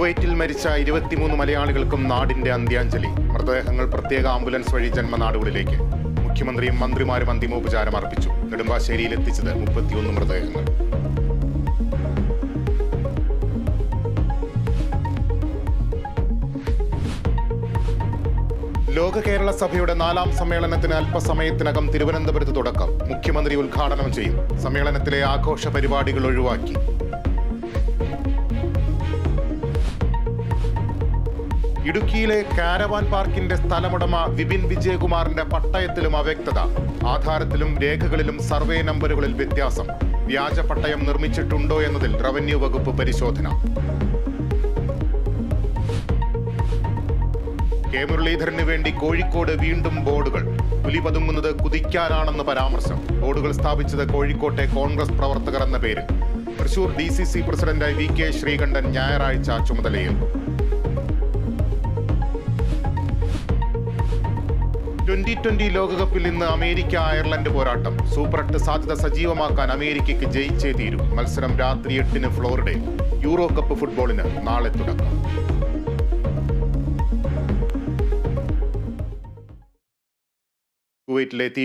കുവൈറ്റിൽ മരിച്ച 23 മലയാളികൾക്കും നാടിന്റെ അന്ത്യാഞ്ജലി. മൃതദേഹങ്ങൾ പ്രത്യേക ആംബുലൻസ് വഴി ജന്മനാടുകളിലേക്ക്. മുഖ്യമന്ത്രിയും മന്ത്രിമാരും അന്തിമോപചാരം അർപ്പിച്ചു. നെടുമ്പാശ്ശേരിയിൽ എത്തിച്ചത് 31 മൃതദേഹങ്ങൾ. ലോക കേരള സഭയുടെ 4ാം സമ്മേളനത്തിന് അല്പസമയത്തിനകം തിരുവനന്തപുരത്ത് തുടക്കം. മുഖ്യമന്ത്രി ഉദ്ഘാടനം ചെയ്യും. സമ്മേളനത്തിലെ ആഘോഷ പരിപാടികൾ ഒഴിവാക്കി. ഇടുക്കിയിലെ കാരവാൻ പാർക്കിന്റെ സ്ഥലമുടമ വിപിൻ വിജയകുമാറിന്റെ പട്ടയത്തിലും അവ്യക്തത. ആധാരത്തിലും രേഖകളിലും സർവേ നമ്പറുകളിൽ വ്യത്യാസം. വ്യാജ പട്ടയം നിർമ്മിച്ചിട്ടുണ്ടോ എന്നതിൽ റവന്യൂ വകുപ്പ് പരിശോധന. കെ മുരളീധരന് വേണ്ടി കോഴിക്കോട് വീണ്ടും ബോർഡുകൾ. പുലി പതുങ്ങുന്നത് കുതിക്കാനാണെന്ന് പരാമർശം. ബോർഡുകൾ സ്ഥാപിച്ചത് കോഴിക്കോട്ടെ കോൺഗ്രസ് പ്രവർത്തകർ എന്ന പേരിൽ. തൃശൂർ DCC പ്രസിഡന്റായി VK ശ്രീകണ്ഠൻ ഞായറാഴ്ച ചുമതലയേൽക്കും. 2020 ലോകകപ്പിൽ ഇന്ന് അമേരിക്ക അയർലൻഡ് പോരാട്ടം. സൂപ്പർ 8 സാധ്യത സജീവമാക്കാൻ അമേരിക്കയ്ക്ക് ജയിച്ചേ തീരൂ. മത്സരം രാത്രി 8-ന് ഫ്ലോറിഡയിൽ. യൂറോ കപ്പ് ഫുട്ബോളിന് നാളെ തുടക്കം. കുവൈറ്റിലെ